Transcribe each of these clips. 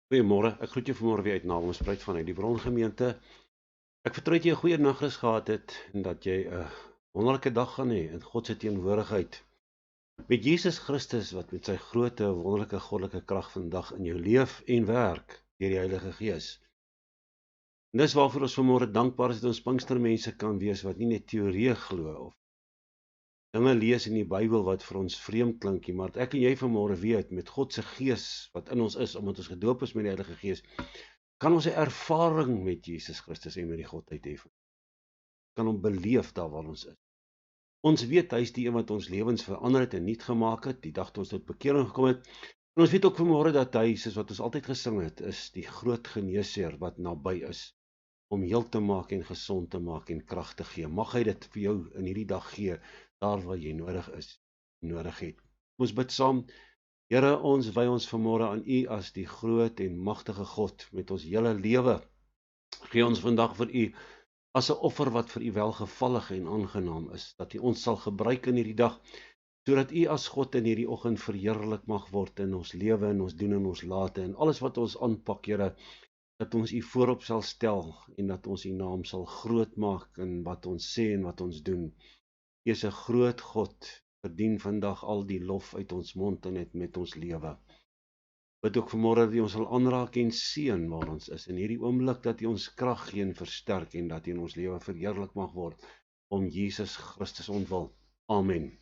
Goeiemôre, ek groet jou vanmôre weer uit Namersbreid vanuit die Brongemeente. Ek vertrou dat jy 'n goeie nagrus gehad het en dat jy 'n wonderlike dag gaan hê in God se teenwoordigheid. Met Jesus Christus wat met sy groot wonderlike goddelike krag vandag in jou leef en werk deur die Heilige Gees. En dis waarvoor ons vanmôre dankbaar is dat ons Pinkstermense kan wees wat nie net teorieë glo of dinge lees in die Bybel wat vir ons vreemd klink nie, maar dat ek en jy vanmôre weet met God se Gees wat in ons is omdat ons gedoop is met die Heilige Gees, kan ons 'n ervaring met Jesus Christus en met die Godheid hê. Kan hom beleef daar waar ons is. Ons weet hy is die een wat ons lewens verander het en nuut gemaak het, die dag toe ons tot bekering gekom het. En ons weet ook vanmôre dat hy, soos wat ons altyd gesing het, is die groot geneesheer wat naby is om heel te maak en gesond te maak en krag te gee. Mag hy dit vir jou in hierdie dag gee, daar waar jy nodig is, nodig het. Ons bid saam. Here, ons wy ons vanmôre aan U as die groot en magtige God met ons hele lewe. Gee ons vandag vir U as 'n offer wat vir U welgevallig en aangenaam is, dat U ons sal gebruik in hierdie dag, sodat U as God in hierdie oggend verheerlik mag word in ons lewe, in ons doen en ons late, en alles wat ons aanpak, Here, dat ons U voorop sal stel, en dat ons U naam sal groot maak in wat ons sê en wat ons doen. U is 'n groot God, verdien vandag al die lof uit ons mond en met ons lewe. Bid ook vanmôre dat U ons sal aanraak en seën waar ons is in hierdie oomblik, dat U ons krag gee en versterk en dat U in ons lewe verheerlik mag word om Jesus Christus ontwil. Amen.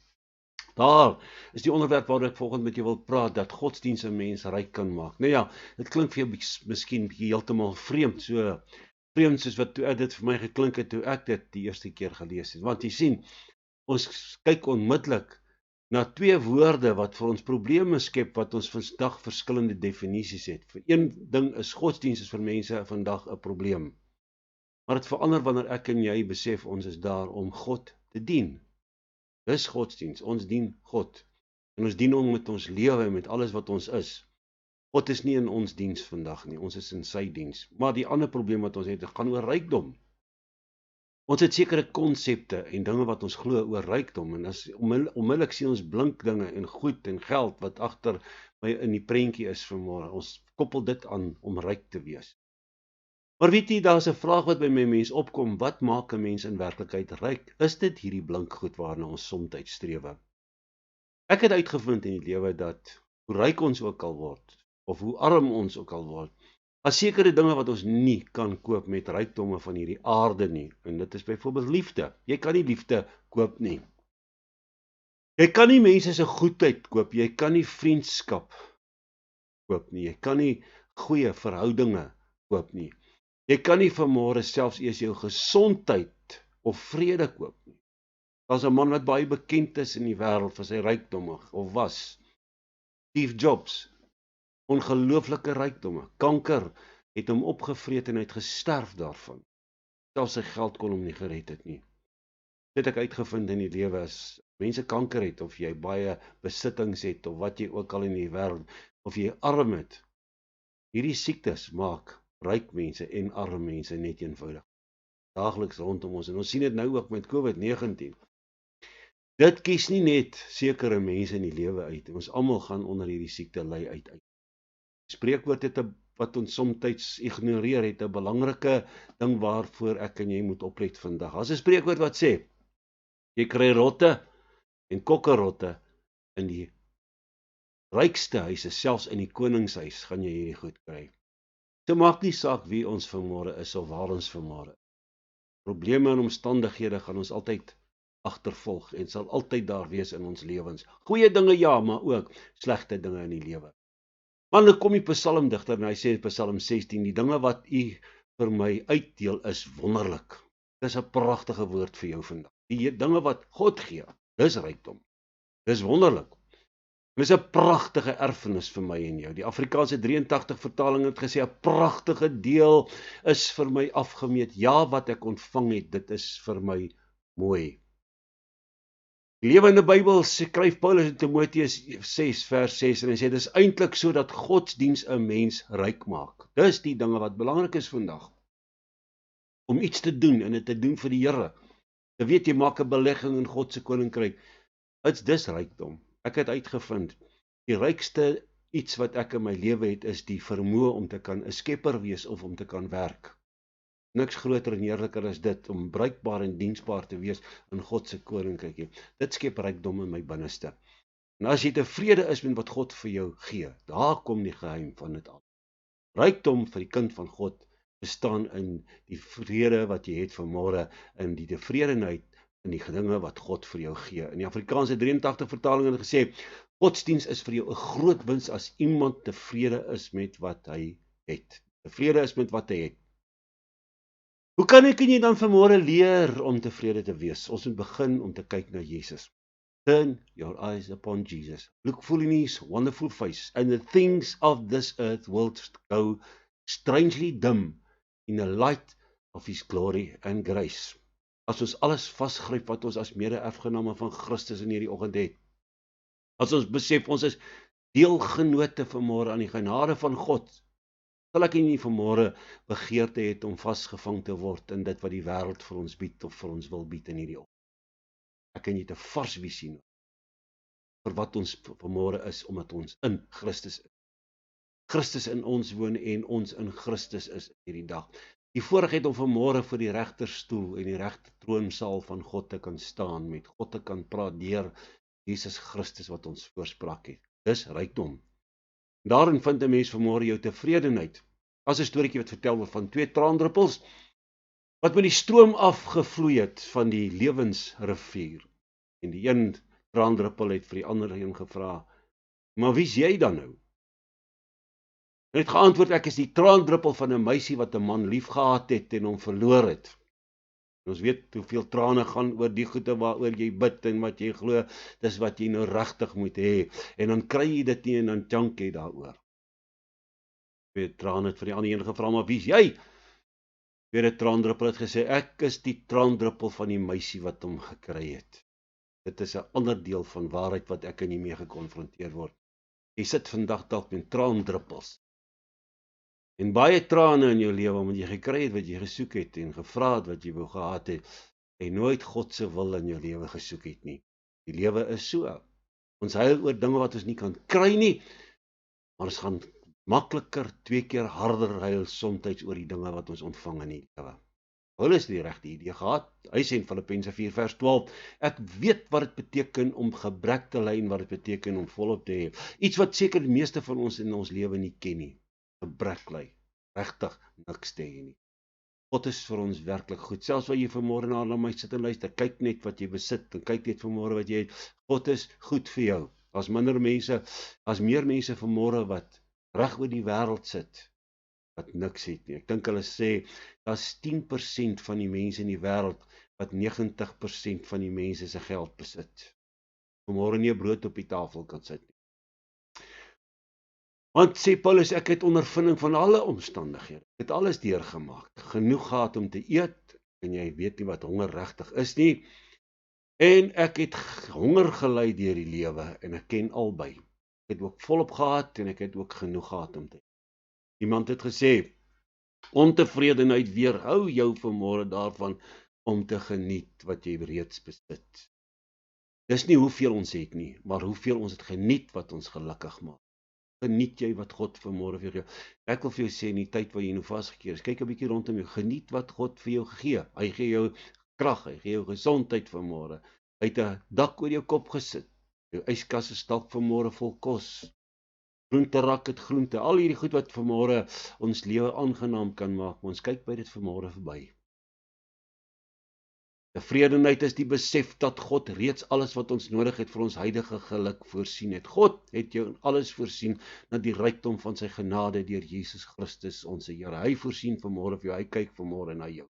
Daar is die onderwerp waaroor ek volgende met jou wil praat, dat godsdienst 'n mens ryk kan maak. Nou ja, dit klink vir jou miskien bietjie heeltemal vreemd, so vreemd soos wat toe dit vir my geklink het toe ek dit die eerste keer gelees het. Want jy sien, ons kyk onmiddellik na twee woorde wat vir ons probleme skep, wat ons vandag verskillende definisies het. Vir een ding is godsdienst is vir mense vandag 'n probleem. Maar dit verander wanneer ek en jy besef ons is daar om God te dien. Dis godsdienst, ons dien God. En ons dien hom met ons lewe en met alles wat ons is. God is nie in ons diens vandag nie, ons is in sy diens. Maar die ander probleem wat ons het, gaan oor rykdom. Ons het sekere konsepte en dinge wat ons glo oor rykdom, en as onmiddellik sien ons blink dinge en goed en geld wat agter my in die prentjie is vanmôre. Ons koppel dit aan om ryk te wees. Maar weet jy, daar's 'n vraag wat by my mens opkom, wat maak 'n mens in werklikheid ryk? Is dit hierdie blink goed waarna ons soms strewe? Ek het uitgevind in die lewe dat hoe ryk ons ook al word, of hoe arm ons ook al word, as sekere dinge wat ons nie kan koop met rykdomme van hierdie aarde nie, en dit is byvoorbeeld liefde. Jy kan nie liefde koop nie. Jy kan nie mense se goedheid koop, jy kan nie vriendskap koop nie, jy kan nie goeie verhoudinge koop nie. Jy kan nie vanmôre selfs eers jou gesondheid of vrede koop nie. Daar's 'n man wat baie bekend is in die wêreld vir sy rykdomme, of was, Steve Jobs. Ongelooflike rykdomme. Kanker het hom opgevreet en hy het gesterf daarvan. Selfs sy geld kon hom nie gered het nie. Dit het ek uitgevind in die lewe, as mense kanker het, of jy baie besittings het, of wat jy ook al in die wêreld, of jy arm het, hierdie siektes maak ryk mense en arm mense net eenvoudig daagliks rondom ons, en ons sien dit nou ook met COVID-19. Dit kies nie net sekere mense in die lewe uit, ons almal gaan onder hierdie siekte ly uit. Spreekwoord het wat ons soms ignoreer, het 'n belangrike ding waarvoor ek en jy moet oplet vandag. As 'n spreekwoord wat sê, jy kry rotte en kokkerotte in die rykste huise, selfs in die koningshuis gaan jy hierdie goed kry. Dit maak nie saak wie ons vanmôre is of waar ons vanmôre is. Probleme en omstandighede gaan ons altyd agtervolg en sal altyd daar wees in ons lewens. Goeie dinge ja, maar ook slegte dinge in die lewe. Maar dan kom die psalmdigter en hy sê in Psalm 16, die dinge wat U vir my uitdeel is wonderlik. Dis 'n pragtige woord vir jou vandag. Die dinge wat God gee, dis rykdom. Dis wonderlik. Dis 'n pragtige erfenis vir my en jou. Die Afrikaanse 83 vertaling het gesê, 'n pragtige deel is vir my afgemeet. Ja, wat ek ontvang het, dit is vir my mooi. Die Lewende Bybel skryf Paulus in Timoteus 6 vers 6 en hy sê, dis eintlik so dat godsdiens 'n mens ryk maak. Dis die dinge wat belangrik is vandag. Om iets te doen en dit te doen vir die Here. Jy weet, jy maak 'n belegging in God se koninkryk. Dis rykdom. Ek het uitgevind, die rykste iets wat ek in my lewe het, is die vermoë om te kan 'n skepper wees of om te kan werk. Niks groter en heerliker as dit, om bruikbaar en diensbaar te wees in God se koninkryk. Dit skep rykdom in my binneste. En as jy tevrede is met wat God vir jou gee, daar kom die geheim van dit al. Rykdom vir die kind van God bestaan in die vrede wat jy het vanmôre, in die tevredenheid in die dinge wat God vir jou gee. In die Afrikaanse 83 vertaling het gesê, godsdiens is vir jou 'n groot wins as iemand tevrede is met wat hy het. Tevrede is met wat hy het. Hoe kan ek en jy dan vanmôre leer om tevrede te wees? Ons moet begin om te kyk na Jesus. Turn your eyes upon Jesus. Look full in his wonderful face, and the things of this earth will go strangely dim in the light of his glory and grace. As ons alles vasgryp wat ons as mede-erfgename van Christus in hierdie oggend het, as ons besef ons is deelgenote vanmôre aan die genade van God, sal ek en jy vanmôre begeerte het om vasgevang te word in dit wat die wêreld vir ons bied of vir ons wil bied in hierdie oggend. Ek en jy 'n vars visie vir wat ons vanmôre is, omdat ons in Christus is. Christus in ons woon en ons in Christus is hierdie dag. Die voorreg om vanmôre voor die regterstoel en die regte troonsaal van God te kan staan, met God te kan praat deur Jesus Christus wat ons voorspraak het. Dis rykdom. Daarin vind 'n mens vanmôre jou tevredenheid. As 'n storieetjie wat vertel word van 2 traandruppels wat met die stroom afgevloei het van die lewensrivier. En die een traandruppel het vir die ander een gevra, maar wie's jy dan nou? En het geantwoord, ek is die traandruppel van 'n meisie wat 'n man liefgehad het en hom verloor het. En ons weet hoeveel trane gaan oor die goede waaroor jy bid en wat jy glo, dis wat jy nou regtig moet hê. En dan kry jy dit nie en dan jank jy daaroor. Tweede traan het vir die ander een gevra, maar wie's jy? Tweede traandruppel het gesê, ek is die traandruppel van die meisie wat hom gekry het. Dit is 'n ander deel van waarheid wat ek en jy mee gekonfronteer word. Jy sit vandag dalk met traandruppels. En baie trane in jou lewe, omdat jy gekry het wat jy gesoek het en gevra het wat jy wou gehad het, en nooit God se wil in jou lewe gesoek het nie. Die lewe is so. Ons huil oor dinge wat ons nie kan kry nie, maar ons gaan makliker 2 keer harder huil soms oor die dinge wat ons ontvang in die lewe. Paulus het die regte idee gehad. Hy sê in Filippense 4 vers 12, ek weet wat dit beteken om gebrek te ly en wat dit beteken om volop te hê. Iets wat seker die meeste van ons in ons lewe nie ken nie. Gebrek ly, regtig niks te hê nie. God is vir ons werklik goed. Selfs wat jy vanmôre na my sit en luister, kyk net wat jy besit en kyk net vanmôre wat jy het. God is goed vir jou. As meer mense vanmôre wat reg oor die wêreld sit, wat niks het nie. Ek dink hulle sê, daar's 10% van die mense in die wêreld wat 90% van die mense se geld besit. Vanmôre nie 'n brood op die tafel kan sit nie. Want sê Paulus, ek het ondervinding van alle omstandighede. Ek het alles deurgemaak. Genoeg gehad om te eet, en jy weet nie wat honger regtig is nie. En ek het honger gely deur die lewe, en ek ken albei. Ek het ook volop gehad, en ek het ook genoeg gehad om te eet. Iemand het gesê, ontevredenheid weerhou jou vanmôre daarvan om te geniet wat jy reeds besit. Dis nie hoeveel ons het nie, maar hoeveel ons het geniet wat ons gelukkig maak. Geniet jy wat God vanmôre vir jou. Ek wil vir jou sê in die tyd waar jy nou vasgekeer is, kyk 'n bietjie rondom jou, geniet wat God vir jou gee. Hy gee jou krag, hy gee jou gesondheid vanmôre. Hy het 'n dak oor jou kop gesit. Jou yskas is dalk vanmôre vol kos. Groenterak het groente, al hierdie goed wat vanmôre ons lewe aangenaam kan maak, maar ons kyk by dit vanmôre verby. Tevredenheid is die besef dat God reeds alles wat ons nodig het vir ons huidige geluk voorsien het. God het jou in alles voorsien na die rykdom van sy genade deur Jesus Christus ons Here. Hy voorsien vanmôre vir jou, hy kyk vanmôre na jou.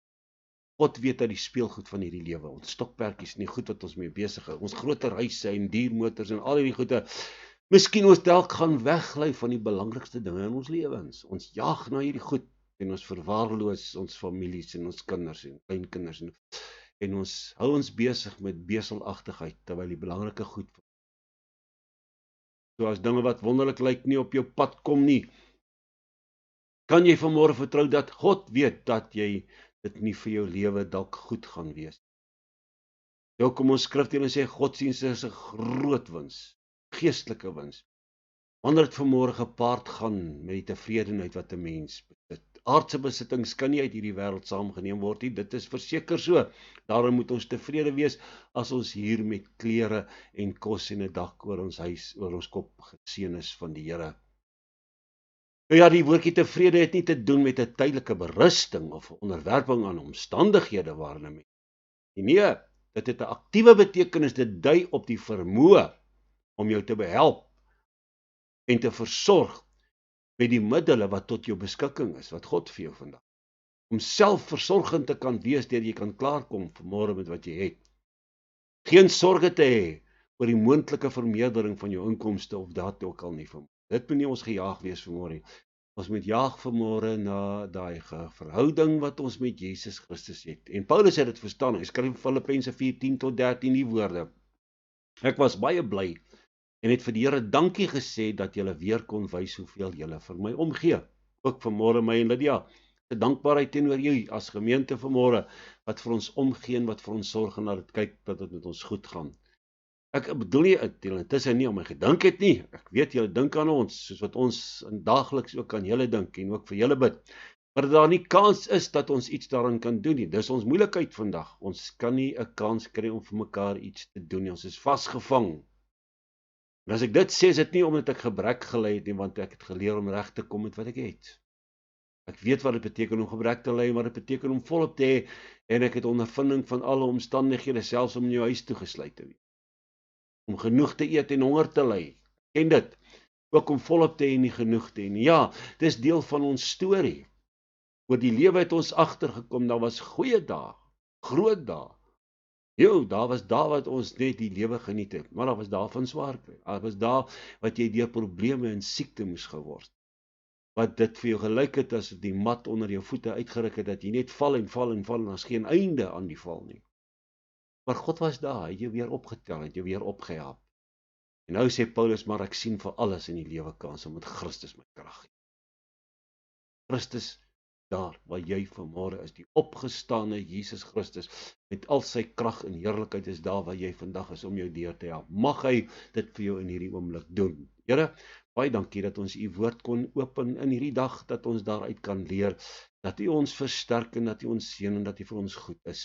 God weet uit die speelgoed van hierdie lewe, ons stokperdjies en die goed wat ons mee besig is, ons groter huise en diermotors en al hierdie goede. Miskien ons dalk gaan weggly van die belangrikste dinge in ons lewens. Ons jaag na hierdie goed en ons verwaarloos ons families en ons kinders en kleinkinders en ons hou ons besig met beselagtigheid terwyl die belangrike goed, soos dinge wat wonderlik lyk, nie op jou pad kom nie. Kan jy vanmôre vertrou dat God weet dat jy dit nie vir jou lewe dalk goed gaan wees? Jou kom ons skrifdele sê godsdienst is 'n groot wins, geestelike wins. wanneer dit vanmôre gepaard gaan met die tevredenheid wat 'n mens besit. Aardse besittings kan nie uit hierdie wêreld saamgeneem word nie, dit is verseker so. Daarom moet ons tevrede wees as ons hier met klere en kos en 'n dak oor ons huis, oor ons kop geseën is van die Here. Nou ja, die woordjie tevrede het nie te doen met 'n tydelike berusting of 'n onderwerping aan omstandighede waarin 'n mens. Nee, dit het 'n aktiewe betekenis, dit dui op die vermoë om jou te behelp en te versorg met die middele wat tot jou beskikking is, wat God vir jou vandag. Om selfversorgend te kan wees deur jy kan klaarkom vanmôre met wat jy het. Geen sorge te hê oor die moontlike vermeerdering van jou inkomste of dat ook al nie vanmôre. Dit moet nie ons gejaag wees vanmôre nie. Ons moet jaag vanmôre na daai verhouding wat ons met Jesus Christus het. En Paulus het dit verstaan. Hy skryf Filippense 4:10-13 die woorde: Ek was baie bly en het vir die Here dankie gesê dat julle weer kon wys hoeveel julle vir my omgee. Ook vanmôre my en Lydia, se dankbaarheid teenoor julle as gemeente vanmôre wat vir ons omgee en wat vir ons sorg en dat dit kyk dat dit met ons goed gaan. Ek bedoel nie intussen nie om my gedink het nie. Ek weet julle dink aan ons soos wat ons daagliks ook aan julle dink en ook vir julle bid. Maar daar nie kans is dat ons iets daaraan kan doen nie. Dis ons moeilikheid vandag. Ons kan nie 'n kans kry om vir mekaar iets te doen nie. Ons is vasgevang. En as ek dit sê, is dit nie omdat ek gebrek gely het nie, want ek het geleer om reg te kom met wat ek het. Ek weet wat dit beteken om gebrek te ly, maar dit beteken om volop te hê en ek het ondervinding van alle omstandighede, selfs om in jou huis toegesluit te wees. Om genoeg te eet en honger te ly. Ken dit? Ook om volop te hê en nie genoeg te hê nie. Ja, dis deel van ons storie. Oor die lewe het ons agtergekom, daar was goeie dae, groot dae. Daar was dae wat ons net die lewe geniet het, maar daar was dae van swaar kry. Daar was dae wat jy deur probleme en siekte moes geword. Wat dit vir jou gelyk het as die mat onder jou voete uitgeruk het, dat jy net val en val en val en daar's geen einde aan die val nie. Maar God was daar, hy het jou weer opgetel, het jou weer opgehelp. En nou sê Paulus, maar ek sien vir alles in die lewe kans, omdat Christus my krag gee. Christus daar waar jy vanmôre is, die opgestane Jesus Christus, met al sy krag en heerlikheid is daar waar jy vandag is om jou deur te help. Mag hy dit vir jou in hierdie oomblik doen. Here, baie dankie dat ons u woord kon open in hierdie dag, dat ons daaruit kan leer, dat u ons versterk en dat u ons seën en dat u vir ons goed is.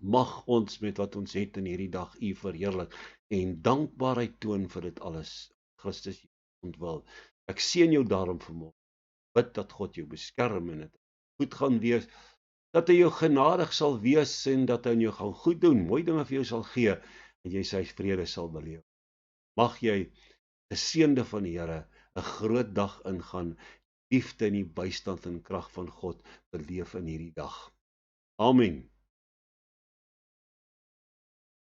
Mag ons met wat ons het in hierdie dag u verheerlik en dankbaarheid toon vir dit alles. Christus ontwil. Ek seën jou daarom vanmôre. Bid dat God jou beskerm en dit goed gaan wees, dat hy jou genadig sal wees en dat hy aan jou gaan goed doen, mooi dinge vir jou sal gee en jy sy vrede sal beleef. Mag jy geseënde van die Here 'n groot dag ingaan, liefde en die bystand en krag van God beleef in hierdie dag. Amen.